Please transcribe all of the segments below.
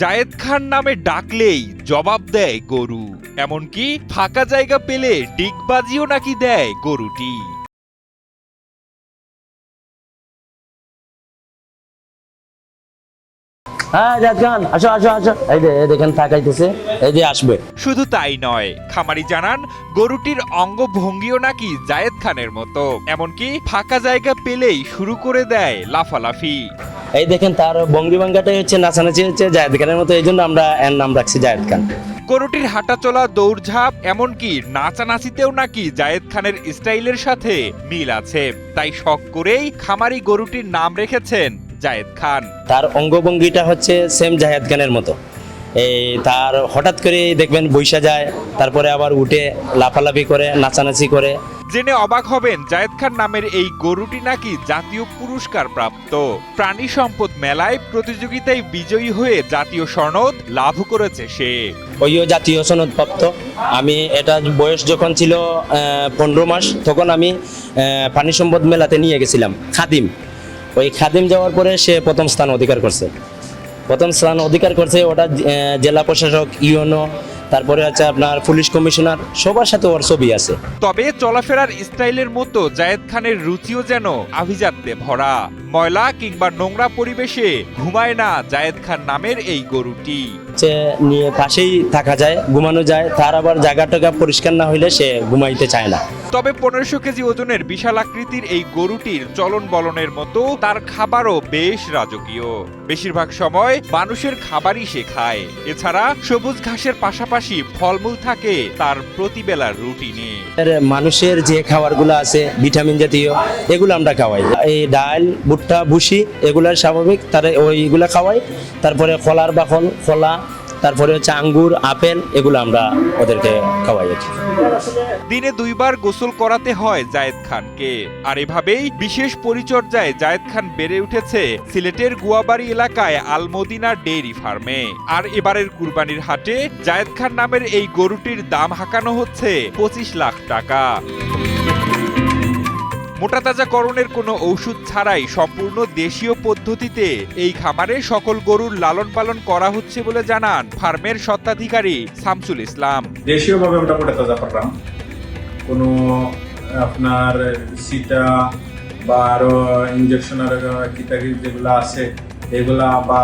জায়েদ খান নামে ডাকলেই জবাব দেয় গরু, এমনকি ফাঁকা জায়গা পেলে ডিগবাজিও নাকি দেয় গরুটি। হ্যাঁ জায়েদ খান, আসো আসো আসো, এই যে দেখেন তাকাইতেছে, এই যে আসবে। শুধু তাই নয়, খামারি জানান গরুটির অঙ্গভঙ্গিও নাকি জায়েদ খানের মতো, এমনকি ফাঁকা জায়গা পেলেই শুরু করে দেয় লাফালাফি। এই দেখেন তার ভঙ্গি ভাঙ্গাটাই হচ্ছে নাচানাচি হচ্ছে জায়েদ খানের মতো, এই জন্য আমরা এর নাম রাখছি জায়েদ খান। গরুটির হাঁটাচলা, দৌড়ঝাঁপ, এমনকি নাচানাচিতেও নাকি জায়েদ খানের স্টাইলের সাথে মিল আছে। তাই শখ করেই খামারি গরুটির নাম রেখেছেন জায়েদ খান। তার অঙ্গভঙ্গিটা হচ্ছে সেম জায়েদ খানের মতো। এই তার হঠাৎ করে দেখবেন বৈশা যায়, তারপরে আবার উঠে লাফালাফি করে, নাচানাচি করে। জেনে অবাক হবেন, জায়েদ খান নামের এই গরুটি নাকি জাতীয় পুরস্কার প্রাপ্ত। প্রাণী সম্পদ মেলায় প্রতিযোগিতায় বিজয়ী হয়ে জাতীয় সনদ লাভ করেছে সে। ওইও জাতীয় সনদ প্রাপ্ত। আমি এটা বয়স যখন ছিল 15 মাস, তখন আমি প্রাণী সম্পদ মেলাতে নিয়ে গেছিলাম খাদিম। ওই খাদিম যাওয়ার পরে সে প্রথম স্থান অধিকার করছে। ওটা জেলা প্রশাসক, ইউএনও, তারপরে আছে আপনার পুলিশ কমিশনার, সবার সাথে ওর ছবি আছে। তবে চলাফেরার স্টাইলের মতো জায়েদ খানের রুচিও যেন আভিজাত্যে ভরা। ময়লা কিংবা নোংরা পরিবেশে ঘুমায় না জায়েদ খান নামের এই গরুটি। নিয়ে পাশেই থাকা যায়, ঘুমানো যায়, তার আবার জায়গাটা পরিষ্কার না হইলে সে ঘুমাইতে চায় না। তবে 1500 কেজি ওজনের বিশাল আকৃতির এই গরুটির চলন বলনের মতো তার খাবারও বেশ রাজকীয়। বেশিরভাগ সময় মানুষের খাবারই সে খায়। এছাড়া সবুজ ঘাসের পাশাপাশি ফলমূল থাকে তার প্রতিবেলার রুটিনে। মানুষের যে খাবারগুলো আছে ভিটামিন জাতীয়, এগুলো আমরা খাওয়াই। এই ডাল, ভুট্টা, ভুসি, এগুলার স্বাভাবিক, তারা ওইগুলা খাওয়াই। তারপরে কলার বাকল, কলা, তারপরে হচ্ছে আঙ্গুর, আপেল, এগুলো আমরা ওদেরকে খাওয়াই। দিনে 2 বার গোসল করাতে হয় জায়েদ খানকে। আর এভাবেই বিশেষ পরিচর্যায় জায়েদ খান বেড়ে উঠেছে সিলেটের গুয়াবাড়ি এলাকায় আলমদিনা ডেইরি ফার্মে। আর এবারের কুরবানির হাটে জায়েদ খান নামের এই গরুটির দাম হাঁকানো হচ্ছে 25 লাখ টাকা। মোটাতাজাকরণের কোনো ঔষধ ছাড়াই সম্পূর্ণ দেশীয় পদ্ধতিতে এই খামারে সকল গরুর লালন পালন করা হচ্ছে বলে জানান ফার্মের স্বত্বাধিকারী শামসুল ইসলাম। দেশীয়ভাবে আমরা মোটাতাজা করলাম, কোনো আপনার সিটা বা আরো ইঞ্জেকশনের কিতাকি যেগুলো আছে এগুলা, বা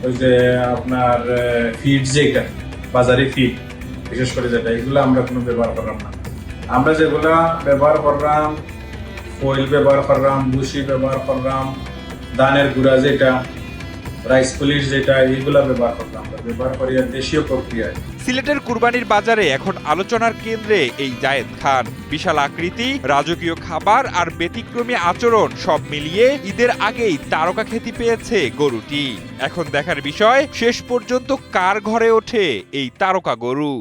ওই যে আপনার ফিড, যেটা বাজারে ফিড বিশেষ করে যেটা, এগুলো আমরা কোনো ব্যবহার করলাম না। আমরা যেগুলা ব্যবহার করলাম, ফয়েল ব্যবহার করলাম, ভুসি ব্যবহার করলাম, ধানের গুঁড়া যেটা, রাইস পুলিশ যেটা, এইগুলা ব্যবহার করলাম, ব্যবহার করি দেশীয় প্রক্রিয়ায়। সিলেটের কুরবানির বাজারে এখন আলোচনার কেন্দ্রে এই জায়েদ খান। বিশাল আকৃতি, রাজকীয় খাবার আর ব্যতিক্রমী আচরণ সব মিলিয়ে ঈদের আগেই তারকা খ্যাতি পেয়েছে গরুটি। এখন দেখার বিষয় শেষ পর্যন্ত কার ঘরে ওঠে এই তারকা গরু।